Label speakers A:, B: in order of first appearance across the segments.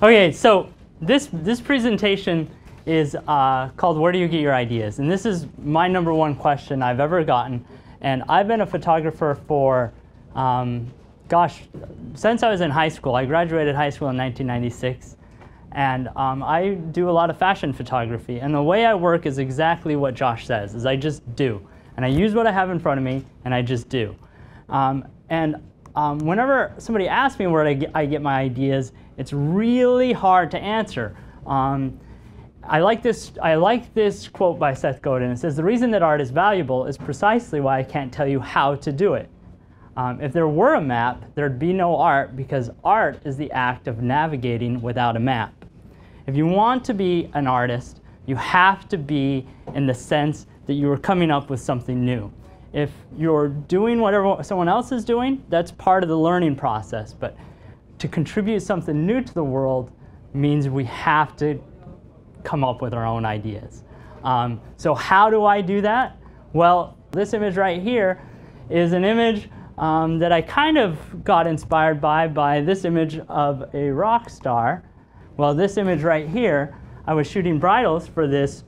A: Okay, so this presentation is called Where Do You Get Your Ideas? And this is my #1 question I've ever gotten. And I've been a photographer for, gosh, since I was in high school. I graduated high school in 1996. And I do a lot of fashion photography. And the way I work is exactly what Josh says, is I just do. And I use what I have in front of me, and I just do. Whenever somebody asks me where I get my ideas, it's really hard to answer. I like this quote by Seth Godin. It says, "The reason that art is valuable is precisely why I can't tell you how to do it." If there were a map, there'd be no art, because art is the act of navigating without a map. If you want to be an artist, you have to be in the sense that you are coming up with something new. If you're doing whatever someone else is doing, that's part of the learning process. But to contribute something new to the world means we have to come up with our own ideas. So how do I do that? Well, this image right here is an image that I kind of got inspired by this image of a rock star. Well, this image right here, I was shooting bridals for this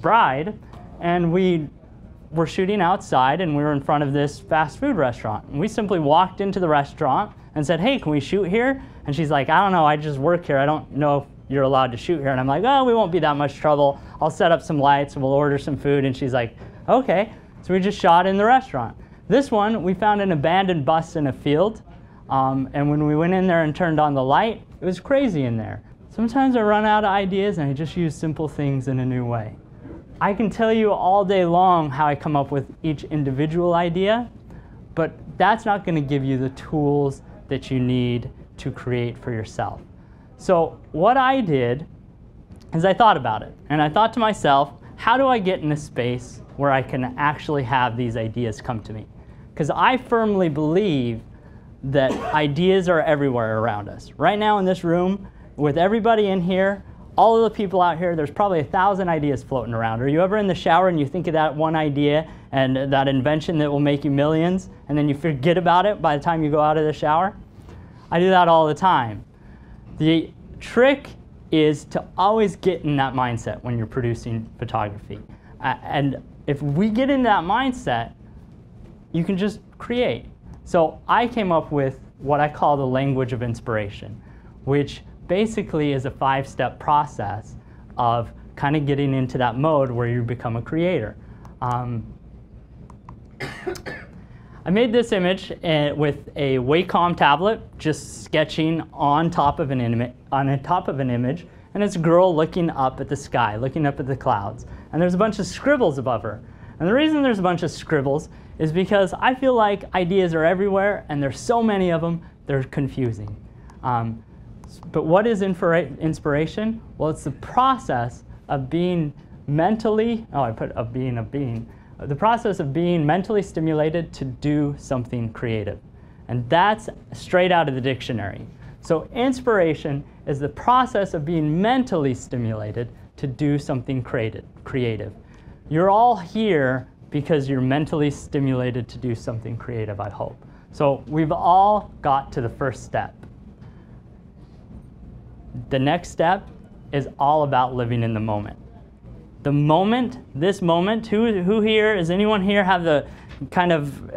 A: bride, and we were shooting outside, and we were in front of this fast food restaurant. And we simply walked into the restaurant and said, "Hey, can we shoot here?" And she's like, "I don't know, I just work here. I don't know if you're allowed to shoot here." And I'm like, "Oh, we won't be that much trouble. I'll set up some lights and we'll order some food." And she's like, "Okay." So we just shot in the restaurant. This one, we found an abandoned bus in a field. And when we went in there and turned on the light, it was crazy in there. Sometimes I run out of ideas and I just use simple things in a new way. I can tell you all day long how I come up with each individual idea, but that's not going to give you the tools that you need to create for yourself. So what I did is I thought about it, and I thought to myself, how do I get in a space where I can actually have these ideas come to me? Because I firmly believe that ideas are everywhere around us. Right now in this room, with everybody in here, all of the people out here, there's probably 1,000 ideas floating around. Are you ever in the shower and you think of that one idea and that invention that will make you millions, and then you forget about it by the time you go out of the shower? I do that all the time. The trick is to always get in that mindset when you're producing photography. And if we get in that mindset, you can just create. So I came up with what I call the language of inspiration, which basically is a 5-step process of kind of getting into that mode where you become a creator. I made this image with a Wacom tablet, just sketching on top of an image, and it's a girl looking up at the sky, looking up at the clouds. And there's a bunch of scribbles above her. And the reason there's a bunch of scribbles is because I feel like ideas are everywhere, and there's so many of them, they're confusing. But what is inspiration? Well, it's the process of being mentally, the process of being mentally stimulated to do something creative. And that's straight out of the dictionary. So inspiration is the process of being mentally stimulated to do something creative. You're all here because you're mentally stimulated to do something creative, I hope. So we've all got to the first step. The next step is all about living in the moment. The moment, this moment, who here, does anyone here have the kind of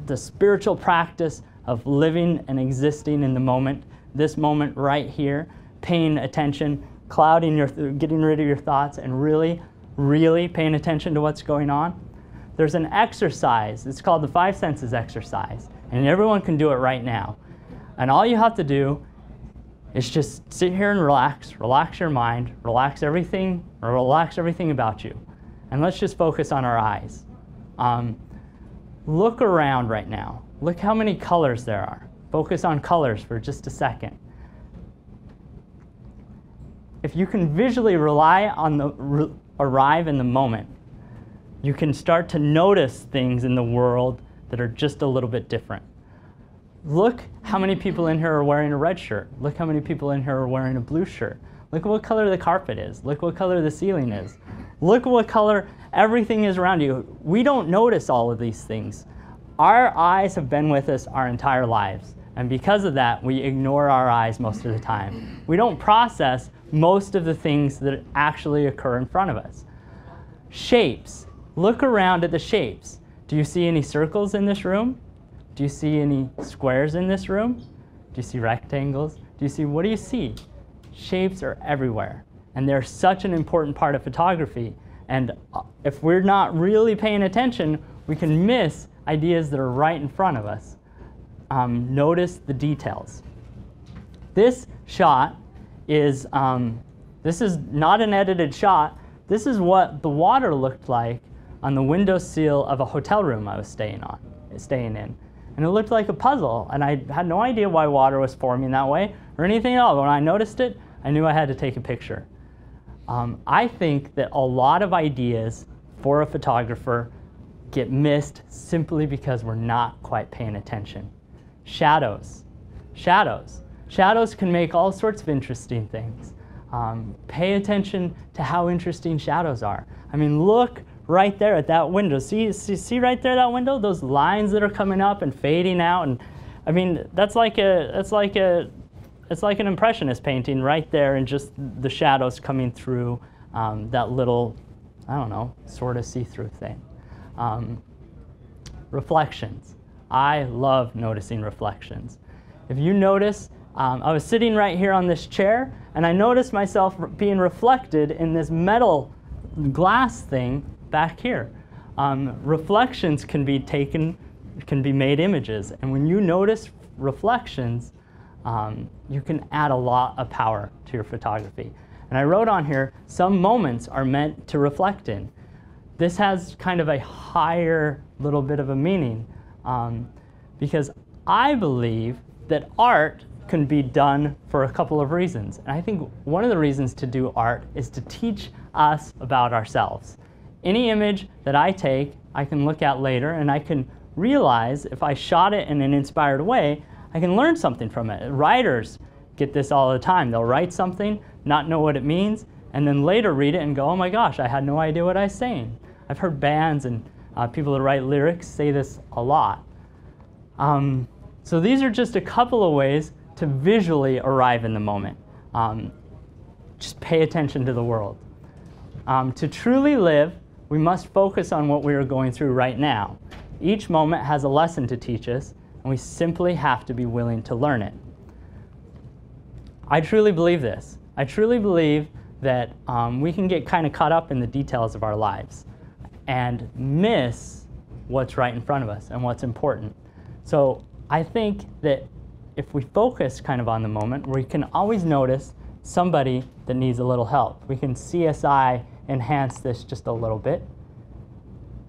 A: the spiritual practice of living and existing in the moment, this moment right here, paying attention, getting rid of your thoughts, and really paying attention to what's going on? There's an exercise, it's called the 5 senses exercise, and everyone can do it right now. And all you have to do is just sit here and relax your mind, relax everything about you. And let's just focus on our eyes. Look around right now. Look how many colors there are. Focus on colors for just a second. If you can visually arrive in the moment, you can start to notice things in the world that are just a little bit different. Look how many people in here are wearing a red shirt. Look how many people in here are wearing a blue shirt. Look at what color the carpet is. Look what color the ceiling is. Look at what color everything is around you. We don't notice all of these things. Our eyes have been with us our entire lives. And because of that, we ignore our eyes most of the time. We don't process most of the things that actually occur in front of us. Shapes. Look around at the shapes. Do you see any circles in this room? Do you see any squares in this room? Do you see rectangles? What do you see? Shapes are everywhere. And they're such an important part of photography. And if we're not really paying attention, we can miss ideas that are right in front of us. Notice the details. This shot is, this is not an edited shot. This is what the water looked like on the windowsill of a hotel room I was staying in. And it looked like a puzzle, and I had no idea why water was forming that way or anything else. When I noticed it, I knew I had to take a picture. I think that a lot of ideas for a photographer get missed simply because we're not quite paying attention. Shadows. Shadows can make all sorts of interesting things. Pay attention to how interesting shadows are. I mean, look right there at that window. See right there, that window? Those lines that are coming up and fading out. And I mean, that's like an impressionist painting right there, and just the shadows coming through that little, I don't know, sort of see-through thing. Reflections. I love noticing reflections. If you notice, I was sitting right here on this chair, and I noticed myself being reflected in this metal glass thing back here. Reflections can be made images, and when you notice reflections, you can add a lot of power to your photography. And I wrote on here, some moments are meant to reflect in. This has kind of a higher little bit of a meaning, because I believe that art can be done for a couple of reasons. And I think one of the reasons to do art is to teach us about ourselves. Any image that I take, I can look at later, and I can realize if I shot it in an inspired way, I can learn something from it. Writers get this all the time. They'll write something, not know what it means, and then later read it and go, oh my gosh, I had no idea what I was saying. I've heard bands and people that write lyrics say this a lot. So these are just a couple of ways to visually arrive in the moment. Just pay attention to the world. To truly live, we must focus on what we are going through right now. Each moment has a lesson to teach us, and we simply have to be willing to learn it. I truly believe this. I truly believe that we can get kind of caught up in the details of our lives and miss what's right in front of us and what's important. So I think that if we focus kind of on the moment, we can always notice somebody that needs a little help. We can CSI enhance this just a little bit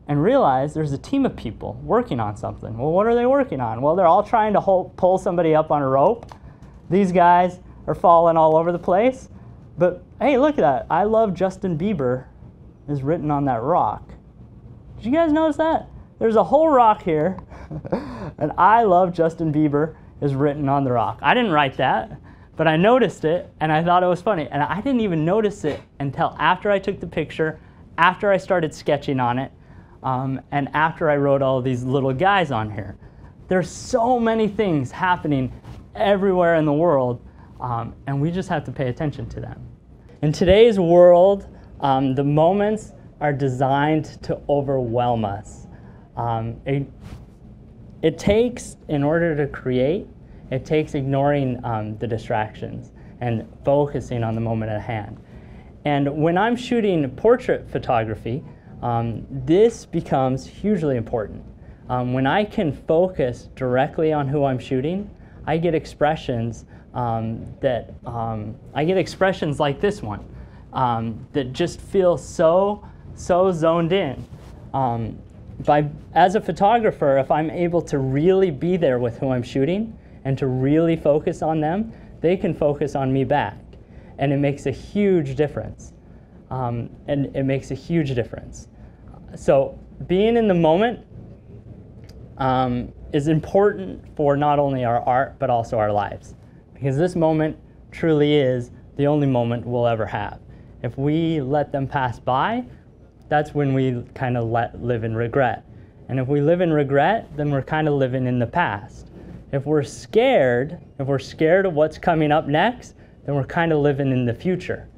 A: and realize there's a team of people working on something. Well, what are they working on? Well, they're all trying to pull somebody up on a rope. These guys are falling all over the place. But hey, look at that. I love Justin Bieber is written on that rock. Did you guys notice that? There's a whole rock here, and I love Justin Bieber is written on the rock. I didn't write that, but I noticed it, and I thought it was funny. And I didn't even notice it until after I took the picture, after I started sketching on it, and after I wrote all these little guys on here. There's so many things happening everywhere in the world, and we just have to pay attention to them. In today's world, the moments are designed to overwhelm us. It takes, in order to create, it takes ignoring the distractions and focusing on the moment at hand. And when I'm shooting portrait photography, this becomes hugely important. When I can focus directly on who I'm shooting, I get expressions like this one that just feel so zoned in. As a photographer, if I'm able to really be there with who I'm shooting and to really focus on them, they can focus on me back. And it makes a huge difference. So being in the moment is important for not only our art, but also our lives. Because this moment truly is the only moment we'll ever have. If we let them pass by, that's when we kind of live in regret. And if we live in regret, then we're kind of living in the past. If we're scared of what's coming up next, then we're kind of living in the future.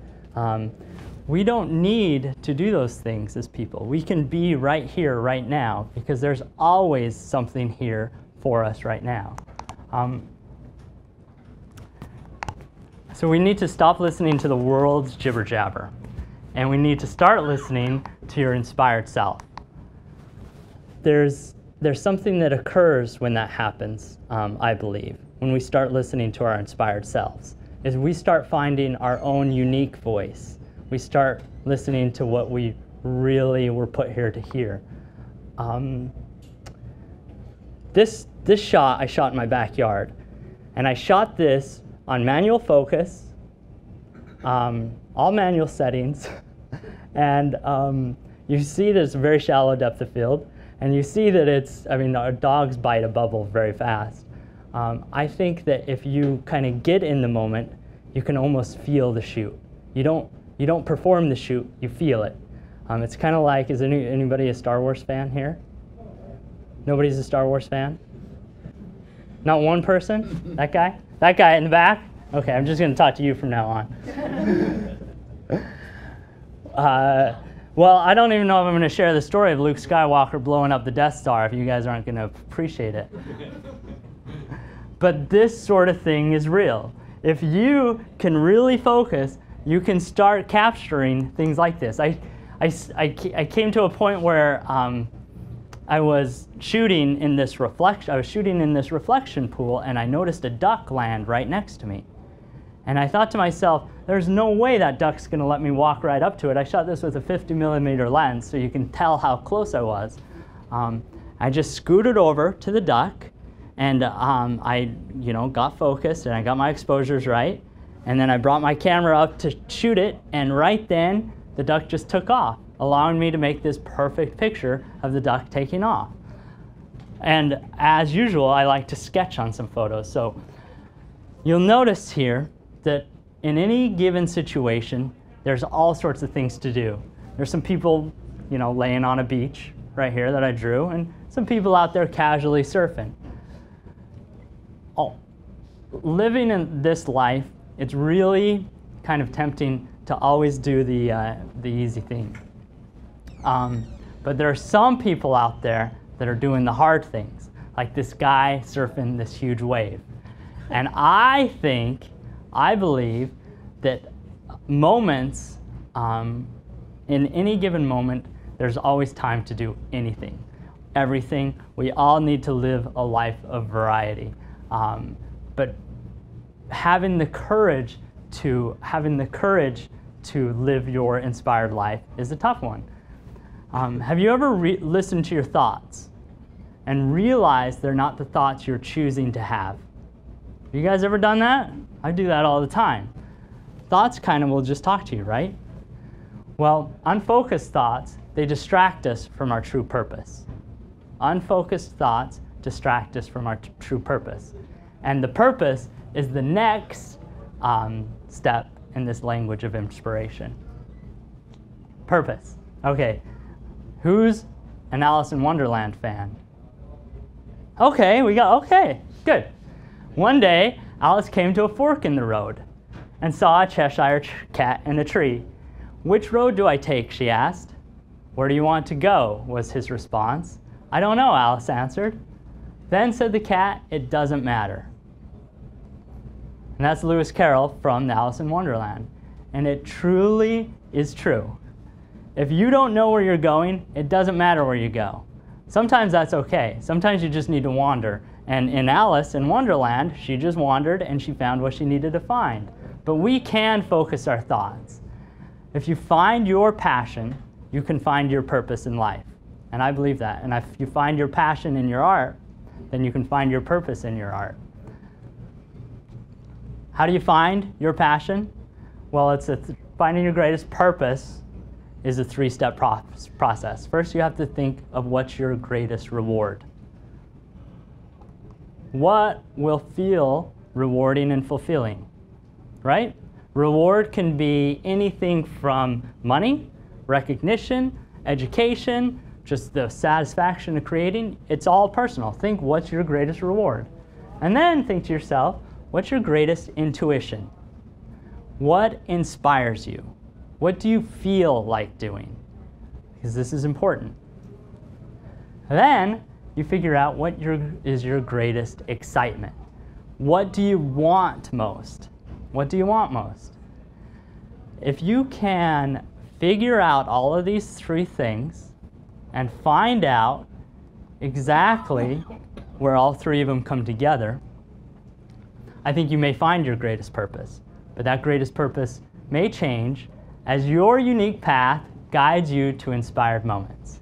A: We don't need to do those things as people. We can be right here, right now, because there's always something here for us right now. So we need to stop listening to the world's jibber jabber, and we need to start listening to your inspired self. There's something that occurs when that happens, I believe, when we start listening to our inspired selves, is we start finding our own unique voice. We start listening to what we really were put here to hear. This shot I shot in my backyard, and I shot this on manual focus, all manual settings, and you see there's a very shallow depth of field, and you see that our dogs bite a bubble very fast. I think that if you kind of get in the moment, you can almost feel the shoot. You don't perform the shoot, you feel it. It's kind of like, is anybody a Star Wars fan here? Nobody's a Star Wars fan? Not one person? That guy? That guy in the back? Okay, I'm just going to talk to you from now on. Well, I don't even know if I'm going to share the story of Luke Skywalker blowing up the Death Star if you guys aren't going to appreciate it. But this sort of thing is real. If you can really focus, you can start capturing things like this. I came to a point where I was shooting in this reflection pool, and I noticed a duck land right next to me. And I thought to myself, there's no way that duck's going to let me walk right up to it. I shot this with a 50mm lens, so you can tell how close I was. I just scooted over to the duck, and I got focused, and I got my exposures right. And then I brought my camera up to shoot it, and right then, the duck just took off, allowing me to make this perfect picture of the duck taking off. And as usual, I like to sketch on some photos. So you'll notice here that in any given situation, there's all sorts of things to do. There's some people, laying on a beach right here that I drew, and some people out there casually surfing. Living in this life, it's really kind of tempting to always do the easy thing. But there are some people out there that are doing the hard things, like this guy surfing this huge wave. And I believe that moments, in any given moment, there's always time to do anything, everything. We all need to live a life of variety. But having the courage to live your inspired life is a tough one. Have you ever listened to your thoughts and realized they're not the thoughts you're choosing to have? Have you guys ever done that? I do that all the time. Thoughts kind of will just talk to you, right? Well, unfocused thoughts, they distract us from our true purpose. Unfocused thoughts distract us from our true purpose. And the purpose is the next step in this language of inspiration. Purpose. Okay, who's an Alice in Wonderland fan? Okay, good. One day, Alice came to a fork in the road and saw a Cheshire cat in a tree. "Which road do I take?" she asked. "Where do you want to go?" was his response. "I don't know," Alice answered. Then said the cat, "It doesn't matter." And that's Lewis Carroll from the Alice in Wonderland. And it truly is true. If you don't know where you're going, it doesn't matter where you go. Sometimes that's okay. Sometimes you just need to wander. And in Alice in Wonderland, she just wandered and she found what she needed to find. But we can focus our thoughts. If you find your passion, you can find your purpose in life. And I believe that. And if you find your passion in your art, then you can find your purpose in your art. How do you find your passion? Well, finding your greatest purpose is a three-step process. First, you have to think of what's your greatest reward. What will feel rewarding and fulfilling, right? Reward can be anything from money, recognition, education, just the satisfaction of creating. It's all personal. Think, what's your greatest reward? And then think to yourself, what's your greatest intuition? What inspires you? What do you feel like doing? Because this is important. Then you figure out what is your greatest excitement. What do you want most? What do you want most? If you can figure out all of these three things and find out exactly where all three of them come together, I think you may find your greatest purpose. But that greatest purpose may change as your unique path guides you to inspired moments.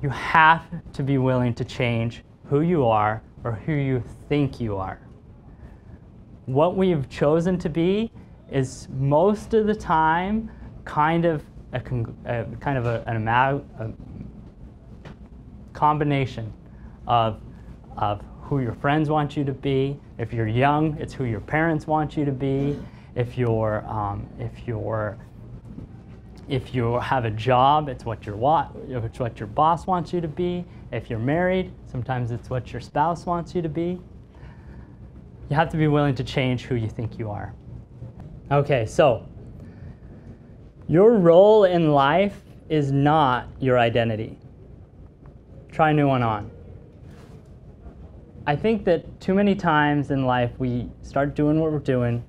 A: You have to be willing to change who you are or who you think you are. What we've chosen to be is most of the time kind of a combination of who your friends want you to be. If you're young, it's who your parents want you to be. If you have a job, it's what your boss wants you to be. If you're married, sometimes it's what your spouse wants you to be. You have to be willing to change who you think you are. Okay, so your role in life is not your identity. Try a new one on. I think that too many times in life we start doing what we're doing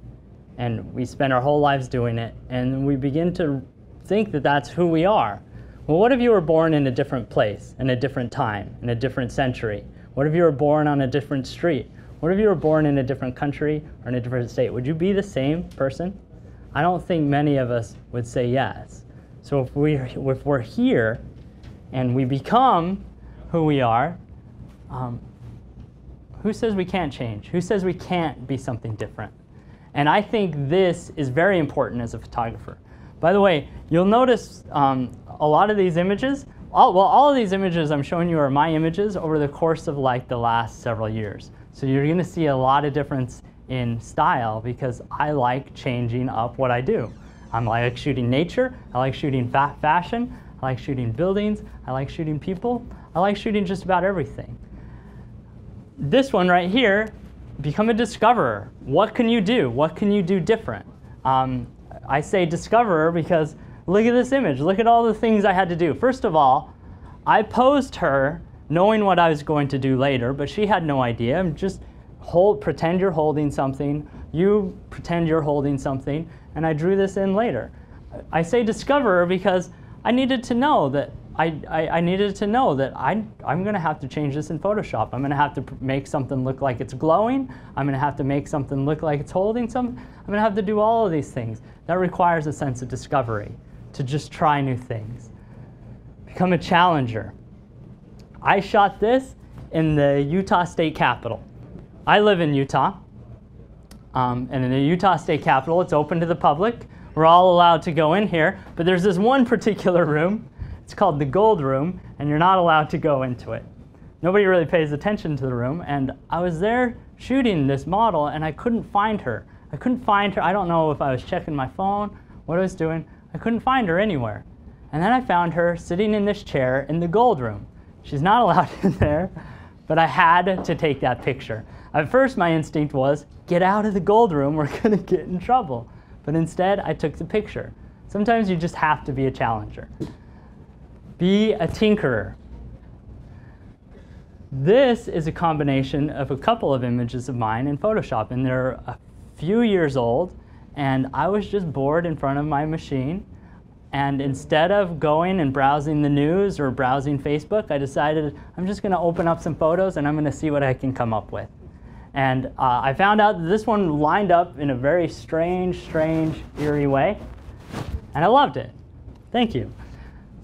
A: and we spend our whole lives doing it, and we begin to think that that's who we are. Well, what if you were born in a different place, in a different time, in a different century? What if you were born on a different street? What if you were born in a different country or in a different state? Would you be the same person? I don't think many of us would say yes. So if we're here and we become who we are, who says we can't change? Who says we can't be something different? And I think this is very important as a photographer. By the way, you'll notice a lot of these images, all of these images I'm showing you are my images over the course of like the last several years. So you're going to see a lot of difference in style because I like changing up what I do. I like shooting nature, I like shooting fashion, I like shooting buildings, I like shooting people, I like shooting just about everything. This one right here, become a discoverer. What can you do? What can you do different? I say discoverer because look at this image. Look at all the things I had to do. First of all, I posed her knowing what I was going to do later, but she had no idea. Just pretend you're holding something. You pretend you're holding something, and I drew this in later. I say discoverer because I needed to know that I'm going to have to change this in Photoshop. I'm going to have to make something look like it's glowing. I'm going to have to make something look like it's holding something. I'm going to have to do all of these things. That requires a sense of discovery, to just try new things. Become a challenger. I shot this in the Utah State Capitol. I live in Utah, and in the Utah State Capitol, it's open to the public. We're all allowed to go in here, but there's this one particular room. It's called the Gold Room, and you're not allowed to go into it. Nobody really pays attention to the room, and I was there shooting this model, and I couldn't find her. I couldn't find her. I don't know if I was checking my phone, what I was doing. I couldn't find her anywhere. And then I found her sitting in this chair in the Gold Room. She's not allowed in there, but I had to take that picture. At first, my instinct was, get out of the Gold Room, we're going to get in trouble. But instead, I took the picture. Sometimes you just have to be a challenger. Be a tinkerer. This is a combination of a couple of images of mine in Photoshop, and they're a few years old, and I was just bored in front of my machine, and instead of going and browsing the news or browsing Facebook, I decided I'm just going to open up some photos and I'm going to see what I can come up with. And I found out that this one lined up in a very strange, eerie way, and I loved it. Thank you.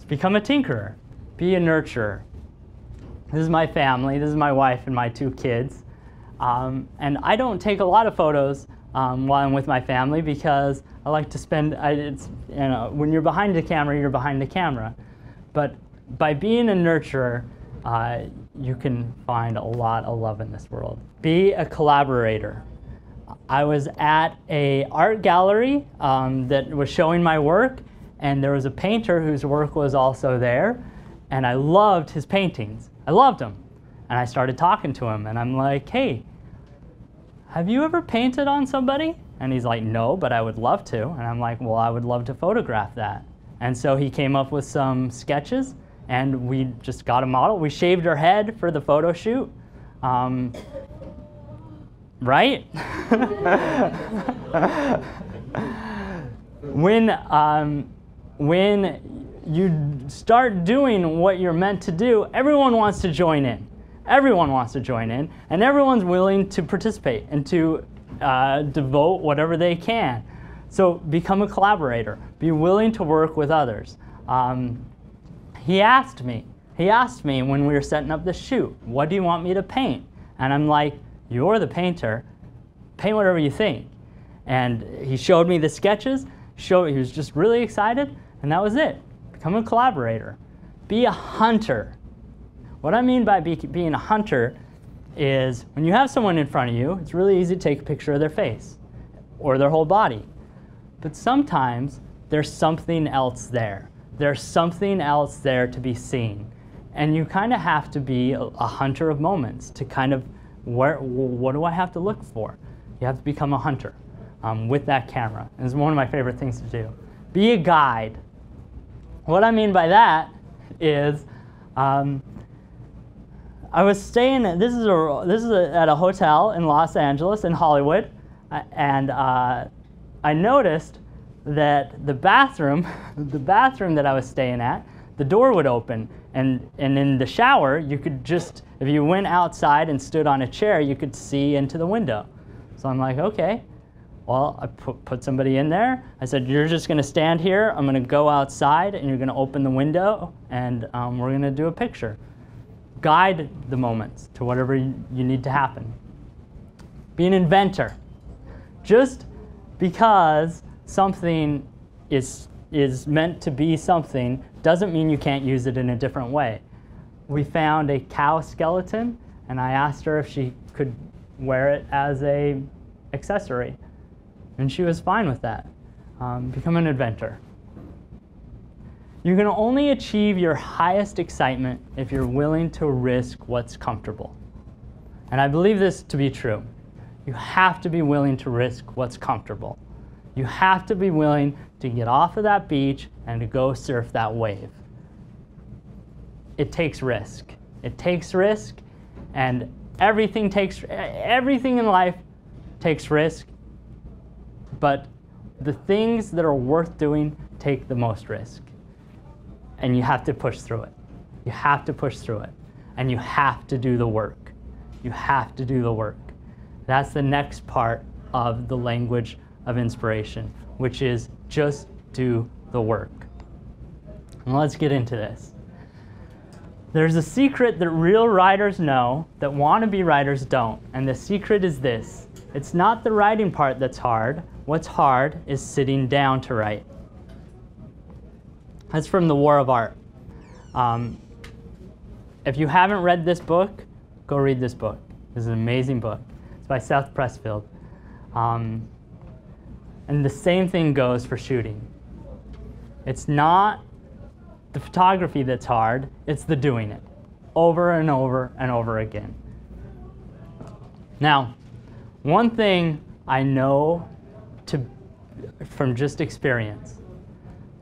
A: Become a tinkerer. Be a nurturer. This is my family. This is my wife and my 2 kids. And I don't take a lot of photos while I'm with my family because I like to spend, when you're behind the camera, you're behind the camera. But by being a nurturer, you can find a lot of love in this world. Be a collaborator. I was at an art gallery that was showing my work, and there was a painter whose work was also there, and I loved his paintings. I loved them. And I started talking to him, and I'm like, hey, have you ever painted on somebody? And he's like, no, but I would love to. And I'm like, well, I would love to photograph that. And so he came up with some sketches, and we just got a model. We shaved her head for the photo shoot. Right? When you start doing what you're meant to do, everyone wants to join in. Everyone wants to join in, and everyone's willing to participate and to devote whatever they can. So become a collaborator. Be willing to work with others. He asked me when we were setting up the shoot, what do you want me to paint? And I'm like, you're the painter. Paint whatever you think. And he showed me the sketches. He was just really excited, and that was it. Become a collaborator. Be a hunter. What I mean by being a hunter is when you have someone in front of you, it's really easy to take a picture of their face or their whole body. But sometimes there's something else there. There's something else there to be seen. And you kind of have to be a hunter of moments to kind of, what do I have to look for? You have to become a hunter with that camera. And it's one of my favorite things to do. Be a guide. What I mean by that is, I was staying, this is at a hotel in Los Angeles, in Hollywood, and I noticed that the bathroom that I was staying at, the door would open, and in the shower, you could just, if you went outside and stood on a chair, you could see into the window. So I'm like, okay, well, I put somebody in there. I said, you're just gonna stand here, I'm gonna go outside, and you're gonna open the window, and we're gonna do a picture. Guide the moments to whatever you need to happen. Be an inventor. Just because something is meant to be something doesn't mean you can't use it in a different way. We found a cow skeleton, and I asked her if she could wear it as an accessory, and she was fine with that. Become an inventor. You're going to only achieve your highest excitement if you're willing to risk what's comfortable. And I believe this to be true. You have to be willing to risk what's comfortable. You have to be willing to get off of that beach and to go surf that wave. It takes risk. It takes risk, and everything in life takes risk, but the things that are worth doing take the most risk. And you have to push through it. You have to push through it. And you have to do the work. You have to do the work. That's the next part of the language of inspiration, which is just do the work. And let's get into this. There's a secret that real writers know that wannabe writers don't. And the secret is this. It's not the writing part that's hard. What's hard is sitting down to write. That's from The War of Art. If you haven't read this book, go read this book. This is an amazing book. It's by Seth Pressfield. And the same thing goes for shooting. It's not the photography that's hard, it's the doing it over and over and over again. Now, one thing I know from just experience,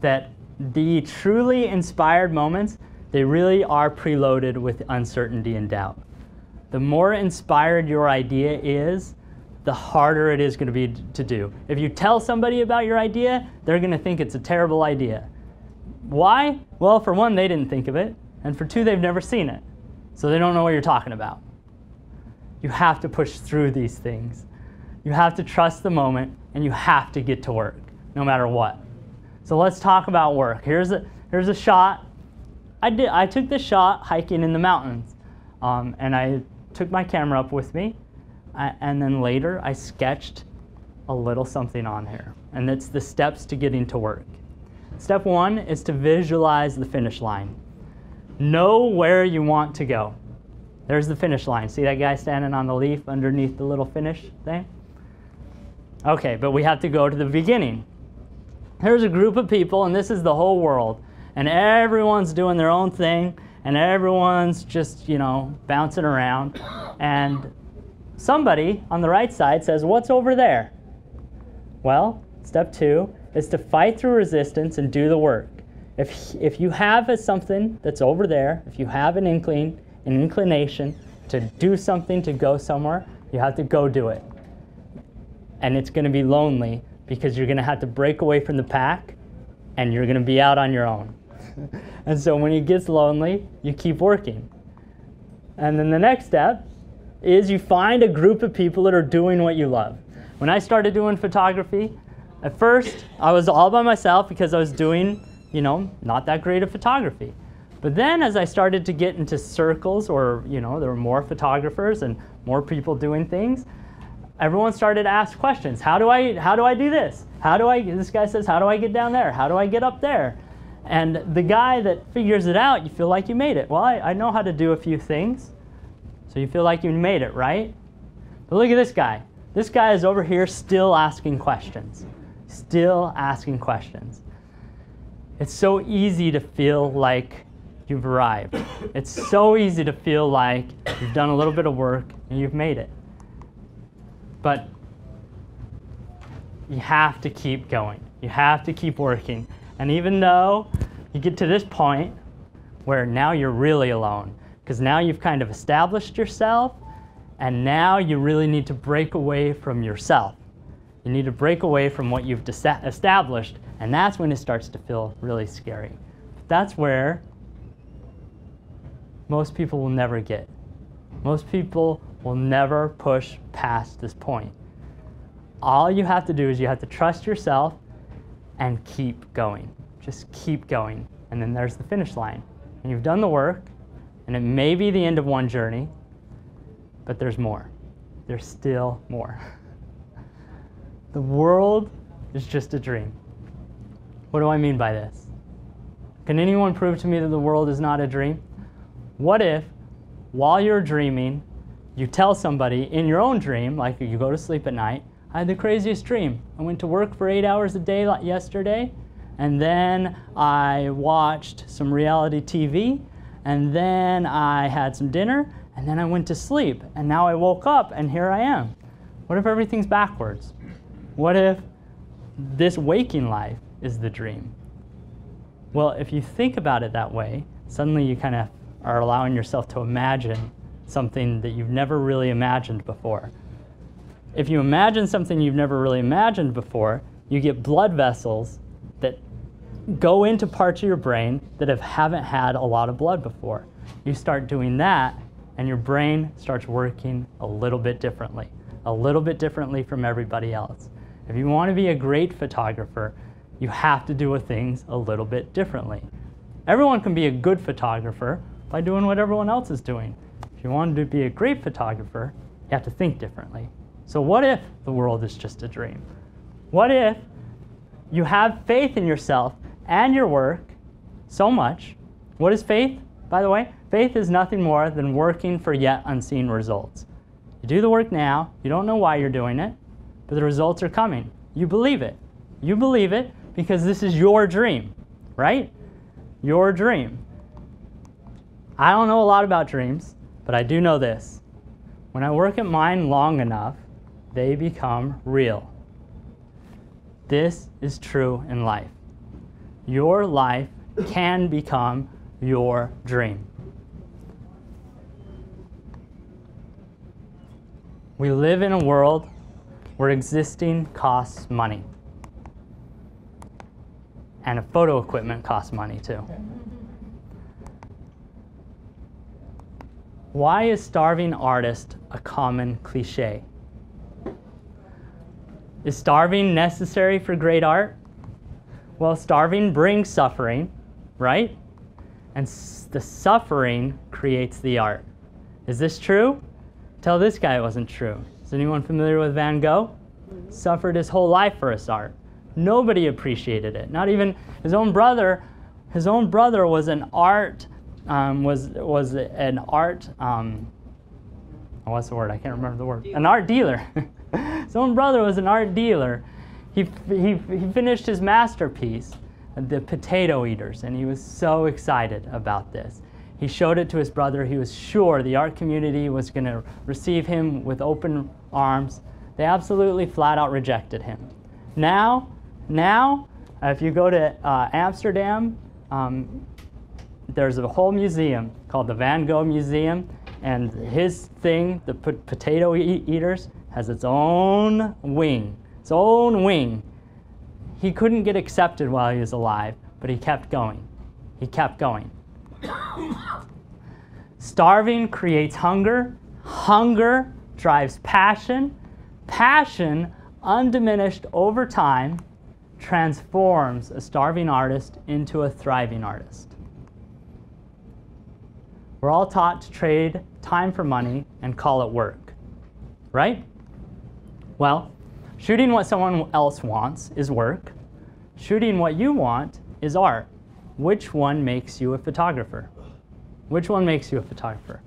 A: that the truly inspired moments, they really are preloaded with uncertainty and doubt. The more inspired your idea is, the harder it is going to be to do. If you tell somebody about your idea, they're going to think it's a terrible idea. Why? Well, for one, they didn't think of it, and for two, they've never seen it. So they don't know what you're talking about. You have to push through these things. You have to trust the moment, and you have to get to work, no matter what. So let's talk about work. Here's a shot. I took this shot hiking in the mountains, and I took my camera up with me, and then later I sketched a little something on here, and it's the steps to getting to work. Step one is to visualize the finish line. Know where you want to go. There's the finish line. See that guy standing on the leaf underneath the little finish thing? Okay, but we have to go to the beginning. Here's a group of people, and this is the whole world, and everyone's doing their own thing, and everyone's just, you know, bouncing around. And somebody on the right side says, what's over there? Well, step 2 is to fight through resistance and do the work. If you have something that's over there, if you have an inclination to do something, to go somewhere, you have to go do it. And it's going to be lonely because you're going to have to break away from the pack and you're going to be out on your own. And so when it gets lonely, you keep working. And then the next step is you find a group of people that are doing what you love. When I started doing photography, at first I was all by myself because I was doing, you know, not that great of photography. But then as I started to get into circles, or, you know, there were more photographers and more people doing things, everyone started to ask questions. How do I do this? This guy says, how do I get down there? How do I get up there? And the guy that figures it out, you feel like you made it. Well, I know how to do a few things. So you feel like you made it, right? But look at this guy. This guy is over here still asking questions. Still asking questions. It's so easy to feel like you've arrived. It's so easy to feel like you've done a little bit of work and you've made it. But you have to keep going. You have to keep working. And even though you get to this point where now you're really alone, because now you've kind of established yourself, and now you really need to break away from yourself. You need to break away from what you've established, and that's when it starts to feel really scary. That's where most people will never get. Most people will never push past this point. All you have to do is you have to trust yourself and keep going. Just keep going. And then there's the finish line. And you've done the work, and it may be the end of one journey, but there's more. There's still more. The world is just a dream. What do I mean by this? Can anyone prove to me that the world is not a dream? What if, while you're dreaming, you tell somebody in your own dream, like you go to sleep at night, I had the craziest dream. I went to work for 8 hours a day yesterday, and then I watched some reality TV, and then I had some dinner, and then I went to sleep, and now I woke up, and here I am. What if everything's backwards? What if this waking life is the dream? Well, if you think about it that way, suddenly you kind of are allowing yourself to imagine something that you've never really imagined before. If you imagine something you've never really imagined before, you get blood vessels that go into parts of your brain that haven't had a lot of blood before. You start doing that, and your brain starts working a little bit differently from everybody else. If you want to be a great photographer, you have to do things a little bit differently. Everyone can be a good photographer by doing what everyone else is doing. If you want to be a great photographer, you have to think differently. So what if the world is just a dream? What if you have faith in yourself and your work so much? What is faith, by the way? Faith is nothing more than working for yet unseen results. You do the work now, you don't know why you're doing it, but the results are coming. You believe it. You believe it because this is your dream, right? Your dream. I don't know a lot about dreams, but I do know this. When I work at mine long enough, they become real. This is true in life. Your life can become your dream. We live in a world where existing costs money. And photo equipment costs money too. Why is starving artist a common cliche? Is starving necessary for great art? Well, starving brings suffering, right? And the suffering creates the art. Is this true? Tell this guy it wasn't true. Is anyone familiar with Van Gogh? Suffered his whole life for his art. Nobody appreciated it. Not even his own brother. His own brother was an art, what's the word? I can't remember the word. An art dealer. His own brother was an art dealer. He finished his masterpiece, The Potato Eaters, and he was so excited about this. He showed it to his brother. He was sure the art community was going to receive him with open arms. They absolutely flat out rejected him. Now, if you go to Amsterdam, there's a whole museum called the Van Gogh Museum, and his thing, the potato eaters, has its own wing. Its own wing. He couldn't get accepted while he was alive, but he kept going. He kept going. Starving creates hunger. Hunger drives passion. Passion, undiminished over time, transforms a starving artist into a thriving artist. We're all taught to trade time for money and call it work, right? Well, shooting what someone else wants is work. Shooting what you want is art. Which one makes you a photographer? Which one makes you a photographer?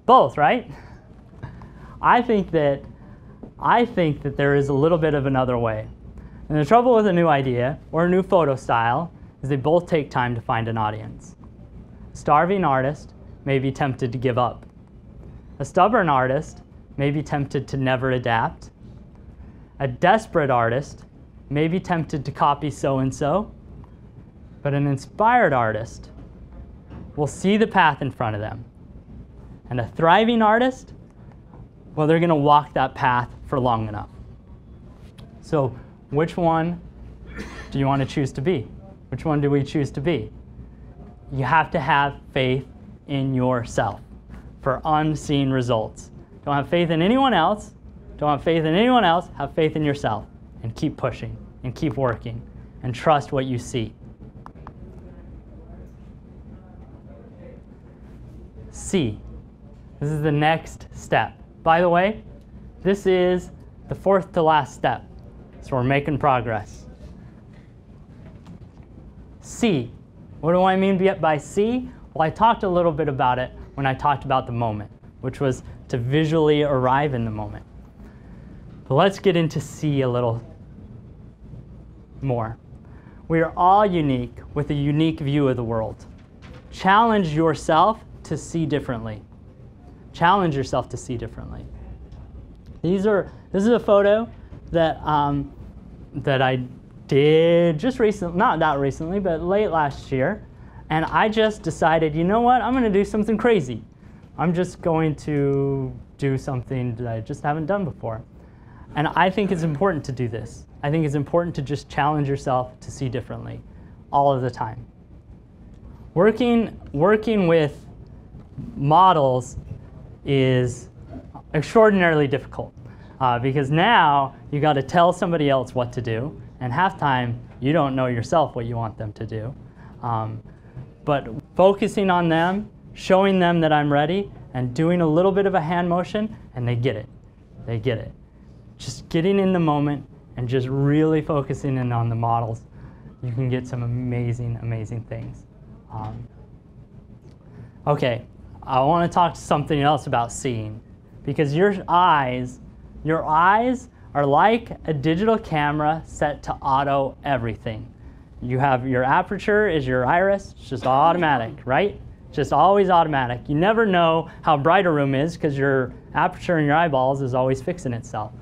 A: Both, right? I think that there is a little bit of another way. And the trouble with a new idea or a new photo style is they both take time to find an audience. A starving artist may be tempted to give up. A stubborn artist may be tempted to never adapt. A desperate artist may be tempted to copy so-and-so. But an inspired artist will see the path in front of them. And a thriving artist, well, they're going to walk that path for long enough. So which one do you want to choose to be? Which one do we choose to be? You have to have faith in yourself for unseen results. Don't have faith in anyone else. Don't have faith in anyone else. Have faith in yourself and keep pushing and keep working and trust what you see. C. This is the next step. By the way, this is the fourth to last step. So we're making progress. C. What do I mean by C? Well, I talked a little bit about it when I talked about the moment, which was to visually arrive in the moment. But let's get into C a little more. We are all unique with a unique view of the world. Challenge yourself to see differently. Challenge yourself to see differently. This is a photo that that I did just recently, not that recently, but late last year. And I just decided, you know what, I'm going to do something crazy. I'm just going to do something that I just haven't done before. And I think it's important to do this. I think it's important to just challenge yourself to see differently all of the time. Working with models is extraordinarily difficult because now you got to tell somebody else what to do, and half time you don't know yourself what you want them to do. But focusing on them, showing them that I'm ready, and doing a little bit of a hand motion, and they get it. They get it. Just getting in the moment and just really focusing in on the models, you can get some amazing, amazing things. Okay, I want to talk something else about seeing, because your eyes are like a digital camera set to auto everything. You have your aperture is your iris, it's just automatic, right? Just always automatic. You never know how bright a room is because your aperture in your eyeballs is always fixing itself.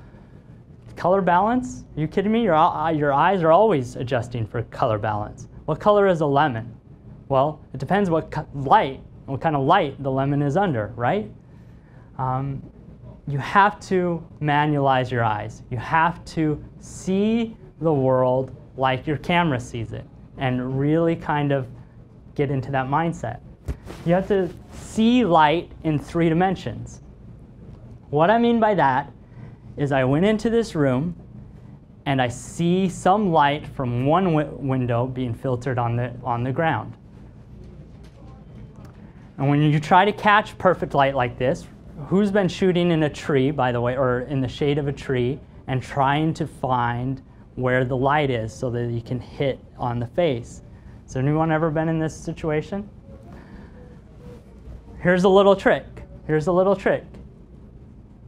A: Color balance? Are you kidding me? Your eyes are always adjusting for color balance. What color is a lemon? Well, it depends what kind of light the lemon is under, right? You have to manualize your eyes. You have to see the world like your camera sees it and really kind of get into that mindset. You have to see light in 3 dimensions. What I mean by that is I went into this room and I see some light from one window being filtered on the ground. And when you try to catch perfect light like this, who's been shooting in a tree, by the way, or in the shade of a tree, and trying to find where the light is so that you can hit on the face? Has anyone ever been in this situation? Here's a little trick. Here's a little trick.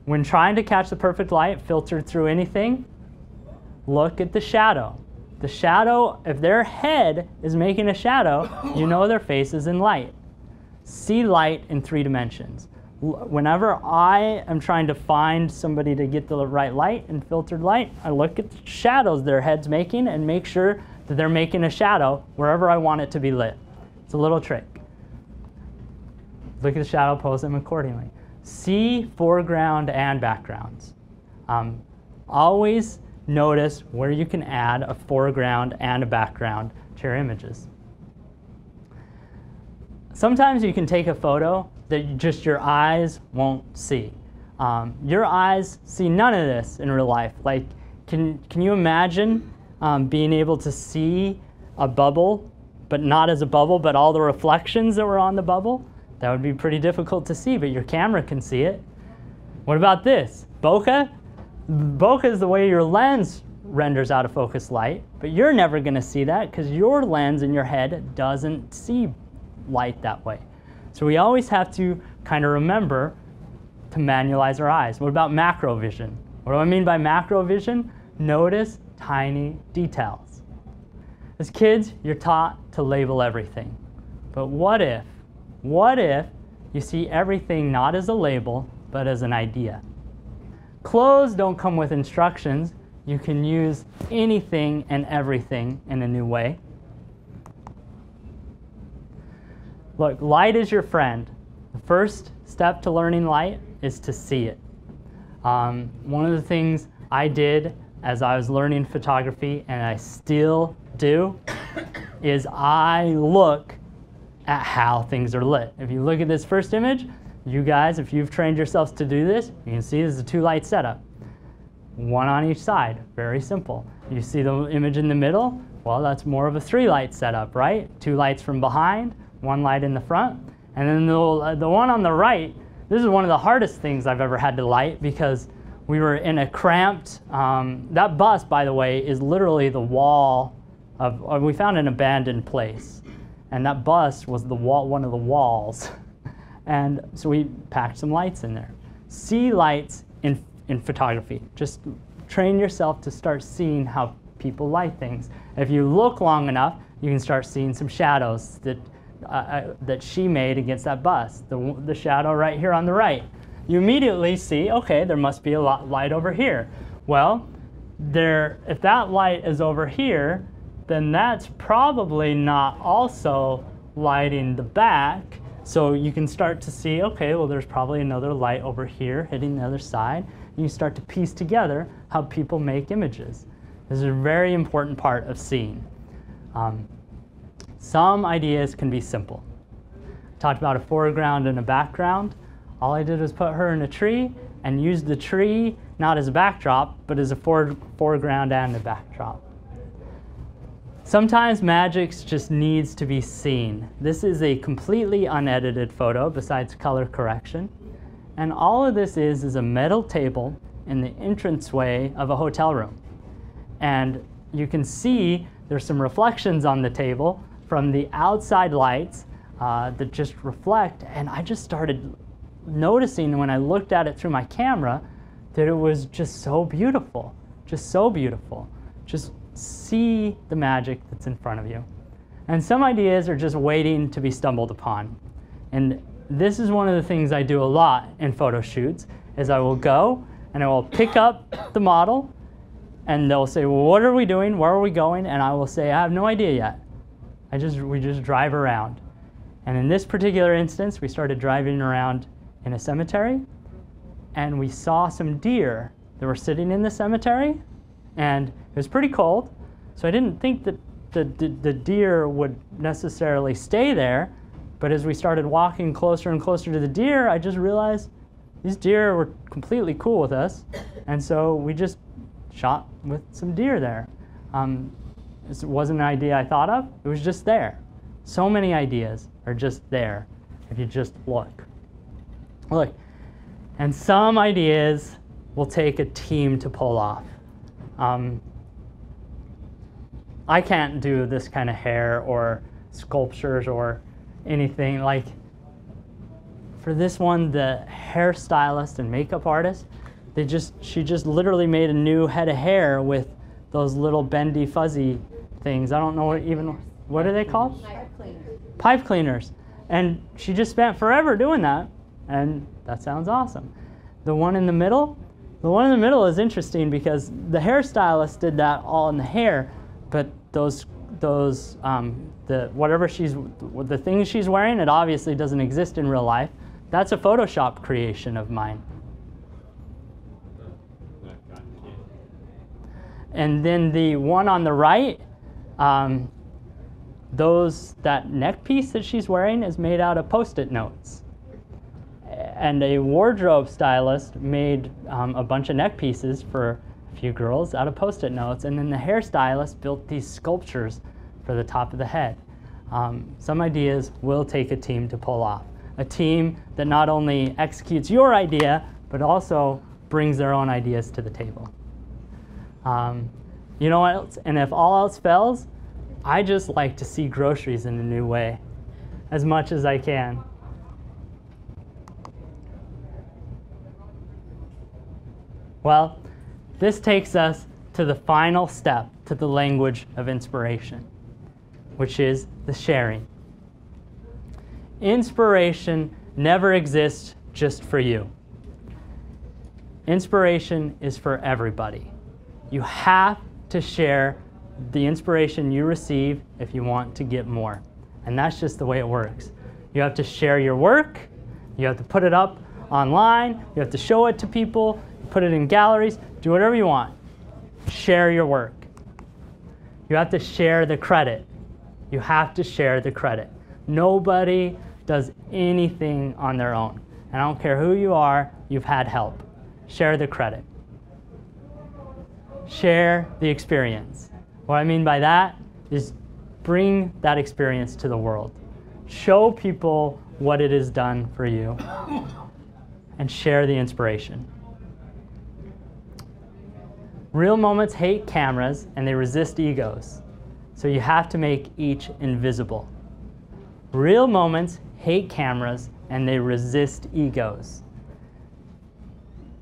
A: When trying to catch the perfect light filtered through anything, look at the shadow. The shadow, if their head is making a shadow, you know their face is in light. see light in 3 dimensions. Whenever I am trying to find somebody to get the right light and filtered light, I look at the shadows their head's making and make sure that they're making a shadow wherever I want it to be lit. It's a little trick. Look at the shadow, pose them accordingly. See foreground and backgrounds. Always notice where you can add a foreground and a background to your images. Sometimes you can take a photo that just your eyes won't see. Your eyes see none of this in real life. Like, can you imagine being able to see a bubble, but not as a bubble, but all the reflections that were on the bubble? That would be pretty difficult to see, but your camera can see it. What about this? Bokeh? Bokeh is the way your lens renders out of focus light, but you're never going to see that because your lens in your head doesn't see light that way. So we always have to kind of remember to manualize our eyes. What about macro vision? What do I mean by macro vision? Notice tiny details. As kids, you're taught to label everything. But what if you see everything not as a label, but as an idea? Clothes don't come with instructions. You can use anything and everything in a new way. Look, light is your friend. The first step to learning light is to see it. One of the things I did as I was learning photography, and I still do, is I look at how things are lit. If you look at this first image, you guys, if you've trained yourselves to do this, you can see this is a 2-light setup. 1 on each side, very simple. You see the image in the middle? Well, that's more of a 3-light setup, right? 2 lights from behind, 1 light in the front. And then the one on the right, this is one of the hardest things I've ever had to light because we were in a cramped, that bus, by the way, is literally the wall of, we found an abandoned place. And that bus was the wall, one of the walls. And so we packed some lights in there. See lights in photography. Just train yourself to start seeing how people light things. If you look long enough, you can start seeing some shadows that she made against that bus. The shadow right here on the right. You immediately see, okay, there must be a light over here. Well, if that light is over here, then that's probably not also lighting the back. So you can start to see, okay, well, there's probably another light over here hitting the other side. And you start to piece together how people make images. This is a very important part of seeing. Some ideas can be simple. Talked about a foreground and a background. All I did was put her in a tree and use the tree not as a backdrop, but as a foreground and a backdrop. Sometimes magic just needs to be seen. This is a completely unedited photo besides color correction. And all of this is a metal table in the entranceway of a hotel room. And you can see there's some reflections on the table from the outside lights that just reflect. And I just started noticing when I looked at it through my camera that it was just so beautiful, just so beautiful. Just see the magic that's in front of you. And some ideas are just waiting to be stumbled upon. And this is one of the things I do a lot in photo shoots, is I will go and I will pick up the model and they'll say, well, what are we doing? Where are we going? And I will say, I have no idea yet. We just drive around. And in this particular instance, we started driving around in a cemetery and we saw some deer that were sitting in the cemetery. And it was pretty cold, so I didn't think that the deer would necessarily stay there. But as we started walking closer and closer to the deer, I just realized these deer were completely cool with us. And so we just shot with some deer there. This wasn't an idea I thought of. It was just there. So many ideas are just there if you just look. Look, and some ideas will take a team to pull off. I can't do this kind of hair or sculptures or anything. Like, for this one, the hairstylist and makeup artist, she just literally made a new head of hair with those little bendy fuzzy things. I don't know what are they called?
B: Pipe cleaners.
A: Pipe cleaners. And she just spent forever doing that, and that sounds awesome. The one in the middle is interesting because the hairstylist did that all in the hair, but the things she's wearing, it obviously doesn't exist in real life. That's a Photoshop creation of mine. And then the one on the right, that neck piece that she's wearing is made out of Post-it notes. And a wardrobe stylist made a bunch of neck pieces for a few girls out of Post-it notes. And then the hairstylist built these sculptures for the top of the head. Some ideas will take a team to pull off. A team that not only executes your idea, but also brings their own ideas to the table. You know what else? And if all else fails, I just like to see groceries in a new way, as much as I can. Well, this takes us to the final step to the language of inspiration, which is the sharing. Inspiration never exists just for you. Inspiration is for everybody. You have to share the inspiration you receive if you want to get more. And that's just the way it works. You have to share your work, you have to put it up online, you have to show it to people, put it in galleries, do whatever you want. Share your work. You have to share the credit. You have to share the credit. Nobody does anything on their own. And I don't care who you are, you've had help. Share the credit. Share the experience. What I mean by that is bring that experience to the world. Show people what it has done for you and share the inspiration. Real moments hate cameras and they resist egos. So you have to make each invisible. Real moments hate cameras and they resist egos.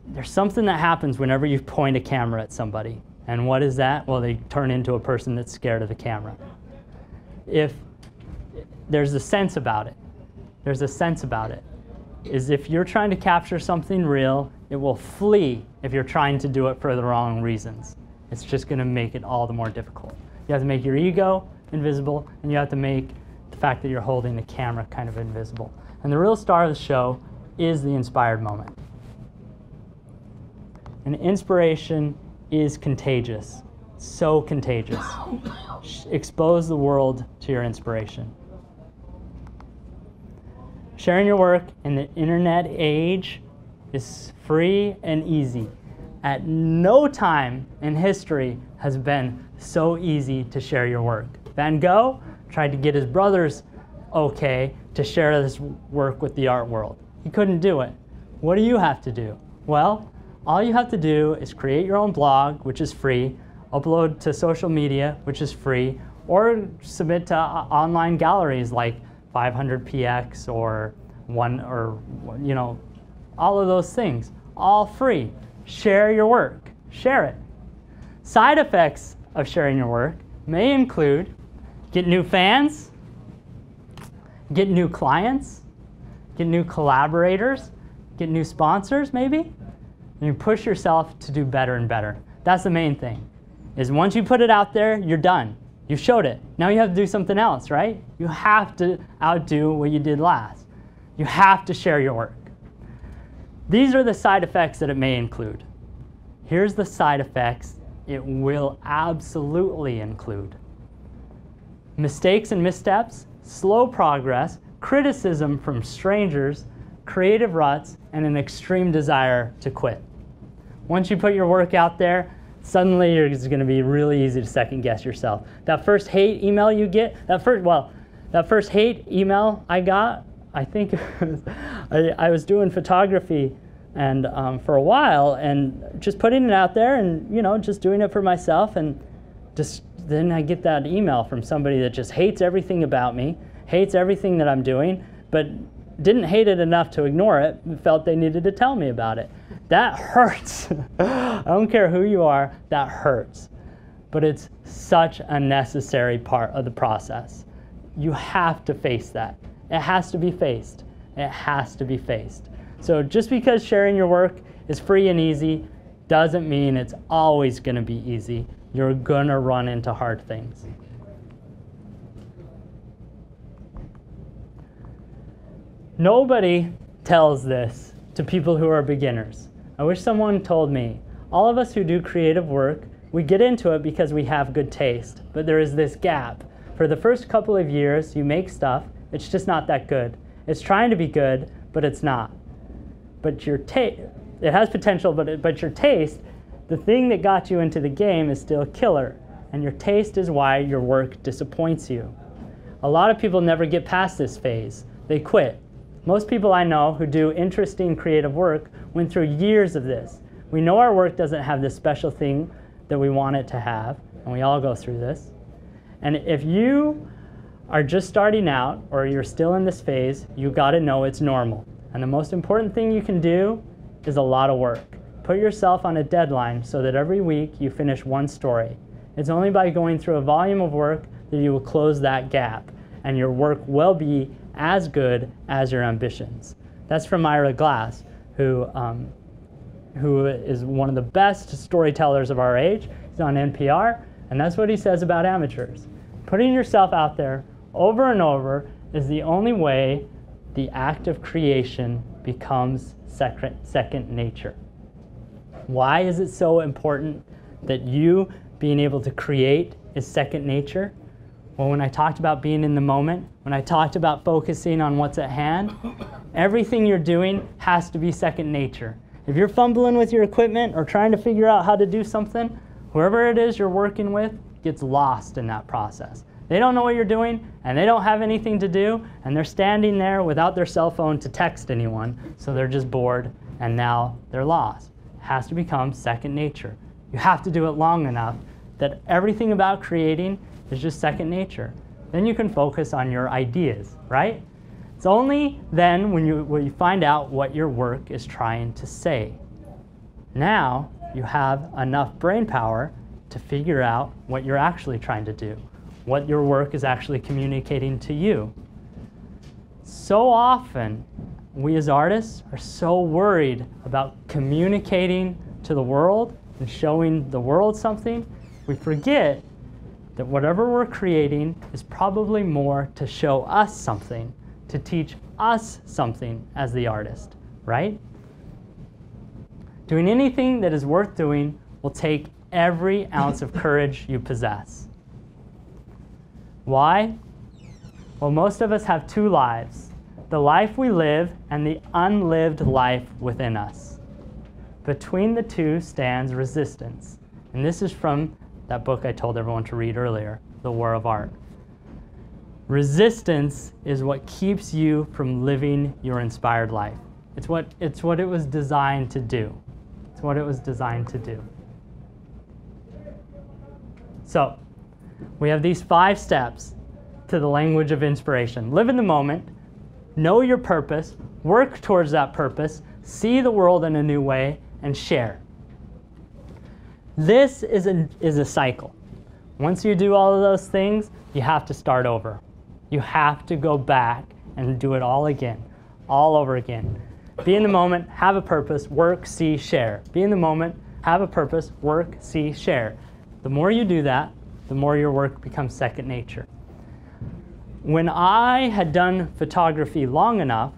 A: There's something that happens whenever you point a camera at somebody. And what is that? Well, they turn into a person that's scared of the camera. If there's a sense about it, is if you're trying to capture something real, it will flee if you're trying to do it for the wrong reasons. It's just going to make it all the more difficult. You have to make your ego invisible, and you have to make the fact that you're holding the camera kind of invisible. And the real star of the show is the inspired moment. And inspiration is contagious, so contagious. Expose the world to your inspiration. Sharing your work in the internet age is free and easy. At no time in history has been so easy to share your work. Van Gogh tried to get his brothers okay to share this work with the art world. He couldn't do it. What do you have to do? Well, all you have to do is create your own blog, which is free, upload to social media, which is free, or submit to online galleries like 500px or all of those things, all free. Share your work, share it. Side effects of sharing your work may include get new fans, get new clients, get new collaborators, get new sponsors maybe. And you push yourself to do better and better. That's the main thing, is once you put it out there, you're done. You showed it. Now you have to do something else, right? You have to outdo what you did last. You have to share your work. These are the side effects that it may include. Here's the side effects it will absolutely include. Mistakes and missteps, slow progress, criticism from strangers, creative ruts, and an extreme desire to quit. Once you put your work out there, suddenly it's going to be really easy to second guess yourself. That first hate email you get, that first hate email I got, I think I was doing photography and for a while, and just putting it out there and just doing it for myself, and then I get that email from somebody that just hates everything about me, hates everything that I'm doing, but didn't hate it enough to ignore it, felt they needed to tell me about it. That hurts. I don't care who you are, that hurts. But it's such a necessary part of the process. You have to face that. It has to be faced. It has to be faced. So just because sharing your work is free and easy doesn't mean it's always going to be easy. You're going to run into hard things. Nobody tells this to people who are beginners. I wish someone told me. All of us who do creative work, we get into it because we have good taste, but there is this gap. For the first couple of years, you make stuff, it's just not that good. It's trying to be good, but it's not. But your taste, it has potential, but your taste, the thing that got you into the game is still killer, and your taste is why your work disappoints you. A lot of people never get past this phase. They quit. Most people I know who do interesting creative work went through years of this. We know our work doesn't have this special thing that we want it to have, and we all go through this. And if you are just starting out or you're still in this phase, you got to know it's normal. And the most important thing you can do is a lot of work. Put yourself on a deadline so that every week you finish one story. It's only by going through a volume of work that you will close that gap, and your work will be as good as your ambitions. That's from Ira Glass, who is one of the best storytellers of our age. He's on NPR, and that's what he says about amateurs. Putting yourself out there over and over is the only way the act of creation becomes second nature. Why is it so important that you being able to create is second nature? Well, when I talked about being in the moment, when I talked about focusing on what's at hand, everything you're doing has to be second nature. If you're fumbling with your equipment or trying to figure out how to do something, whoever it is you're working with gets lost in that process. They don't know what you're doing, and they don't have anything to do, and they're standing there without their cell phone to text anyone, so they're just bored, and now they're lost. It has to become second nature. You have to do it long enough that everything about creating is just second nature. Then you can focus on your ideas, right? It's only then when you find out what your work is trying to say. Now you have enough brain power to figure out what you're actually trying to do, what your work is actually communicating to you. So often, we as artists are so worried about communicating to the world and showing the world something, we forget that whatever we're creating is probably more to show us something, to teach us something as the artist, right? Doing anything that is worth doing will take every ounce of courage you possess. Why? Well, most of us have two lives, the life we live and the unlived life within us. Between the two stands resistance. And this is from that book I told everyone to read earlier, The War of Art. Resistance is what keeps you from living your inspired life. It's what it was designed to do. It's what it was designed to do. So, we have these 5 steps to the language of inspiration. Live in the moment, know your purpose, work towards that purpose, see the world in a new way, and share. This is a cycle. Once you do all of those things, you have to start over. You have to go back and do it all again, all over again. Be in the moment, have a purpose, work, see, share. Be in the moment, have a purpose, work, see, share. The more you do that, the more your work becomes second nature. When I had done photography long enough,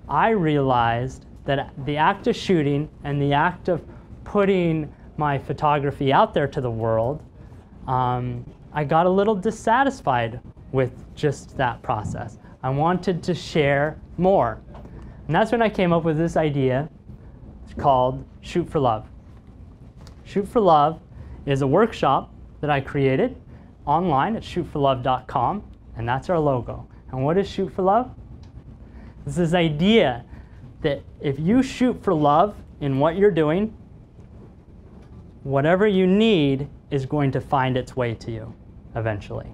A: I realized that the act of shooting and the act of putting my photography out there to the world, I got a little dissatisfied with just that process. I wanted to share more. And that's when I came up with this idea called Shoot for Love. Shoot for Love is a workshop that I created online at shootforlove.com, and that's our logo. And what is Shoot for Love? It's this idea that if you shoot for love in what you're doing, whatever you need is going to find its way to you eventually.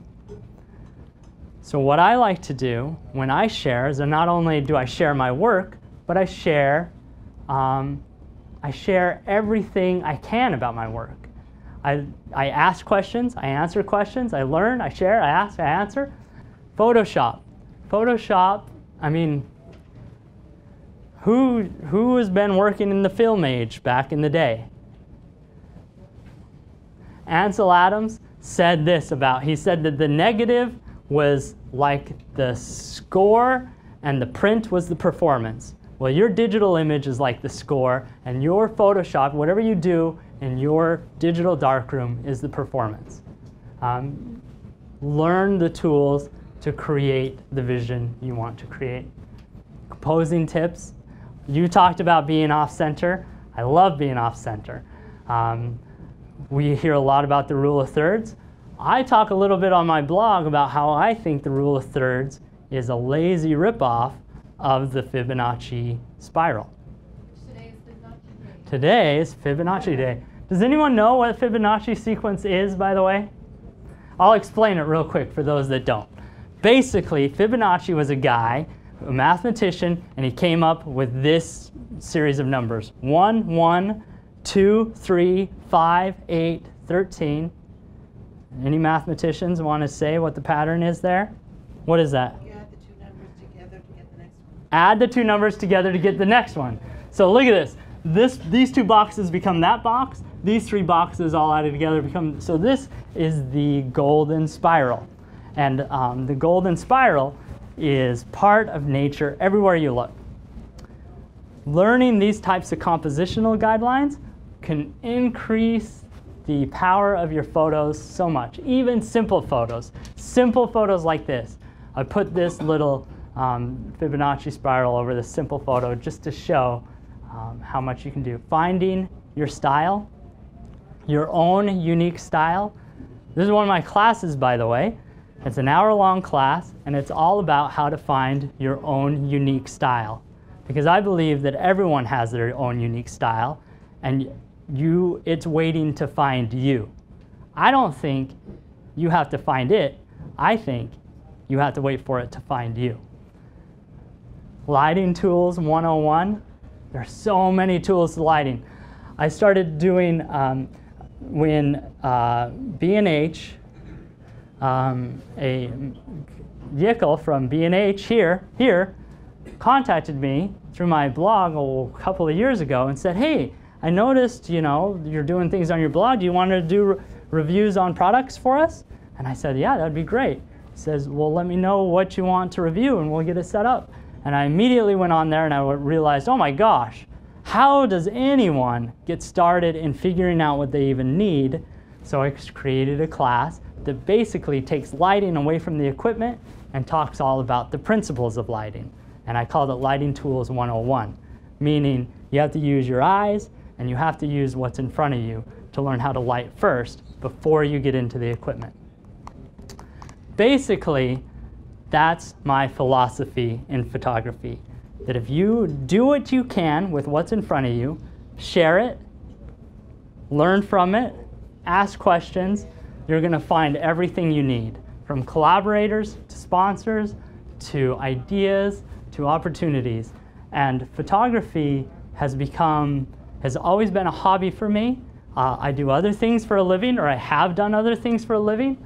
A: So what I like to do when I share is that not only do I share my work, but I share everything I can about my work. I ask questions, I answer questions, I learn, I share, I ask, I answer. Photoshop. Photoshop I mean, who has been working in the film age back in the day? Ansel Adams said this about, he said that the negative was like the score and the print was the performance. Well, your digital image is like the score, and your Photoshop, whatever you do in your digital darkroom, is the performance. Learn the tools to create the vision you want to create. Composing tips. You talked about being off-center. I love being off-center. We hear a lot about the rule of thirds. I talk a little bit on my blog about how I think the rule of thirds is a lazy ripoff of the Fibonacci spiral.
B: Today is Fibonacci Day.
A: Today is Fibonacci Day. Does anyone know what Fibonacci sequence is, by the way? I'll explain it real quick for those that don't. Basically, Fibonacci was a guy, a mathematician, and he came up with this series of numbers. 1, 1, 2, 3, 5, 8, 13. Any mathematicians want to say what the pattern is there? What is that?
B: You add the two numbers together to get the next one.
A: Add the two numbers together to get the next one. So look at this. These two boxes become that box. These three boxes all added together become, so this is the golden spiral. And the golden spiral is part of nature everywhere you look. Learning these types of compositional guidelines can increase the power of your photos so much, even simple photos. Simple photos like this. I put this little Fibonacci spiral over this simple photo just to show how much you can do. Finding your style, your own unique style. This is one of my classes, by the way. It's an hour-long class, and it's all about how to find your own unique style. Because I believe that everyone has their own unique style, and it's waiting to find you. I don't think you have to find it. I think you have to wait for it to find you. Lighting tools 101. There are so many tools to lighting. I started doing when B&H, a vehicle from B&H here contacted me through my blog a couple of years ago and said, hey, I noticed, you're doing things on your blog. Do you want to do reviews on products for us? And I said, yeah, that'd be great. He says, well, let me know what you want to review and we'll get it set up. And I immediately went on there and I realized, oh my gosh, how does anyone get started in figuring out what they even need? So I created a class that basically takes lighting away from the equipment and talks all about the principles of lighting. And I called it Lighting Tools 101, meaning you have to use your eyes and you have to use what's in front of you to learn how to light first before you get into the equipment. Basically, that's my philosophy in photography, that if you do what you can with what's in front of you, share it, learn from it, ask questions, you're going to find everything you need, from collaborators to sponsors to ideas to opportunities. And photography has always been a hobby for me. I do other things for a living, or I have done other things for a living.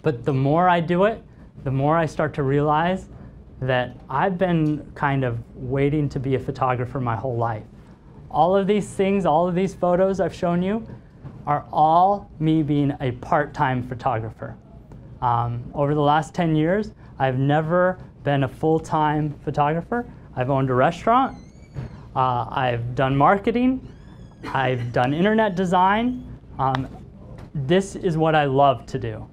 A: But the more I do it, the more I start to realize that I've been kind of waiting to be a photographer my whole life. All of these things, all of these photos I've shown you, are all me being a part-time photographer. Over the last 10 years, I've never been a full-time photographer. I've owned a restaurant. I've done marketing. I've done internet design. This is what I love to do.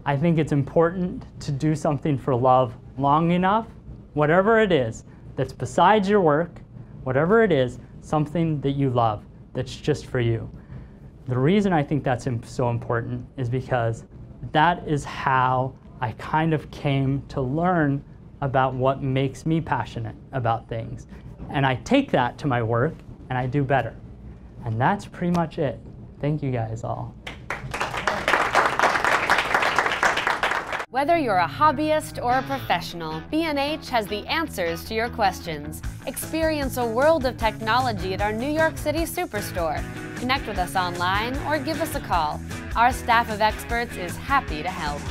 A: I think it's important to do something for love long enough, whatever it is, that's besides your work, whatever it is, something that you love, that's just for you. The reason I think that's so important is because that is how I kind of came to learn about what makes me passionate about things. And I take that to my work and I do better. And that's pretty much it. Thank you guys all.
C: Whether you're a hobbyist or a professional, B&H has the answers to your questions. Experience a world of technology at our New York City Superstore. Connect with us online or give us a call. Our staff of experts is happy to help.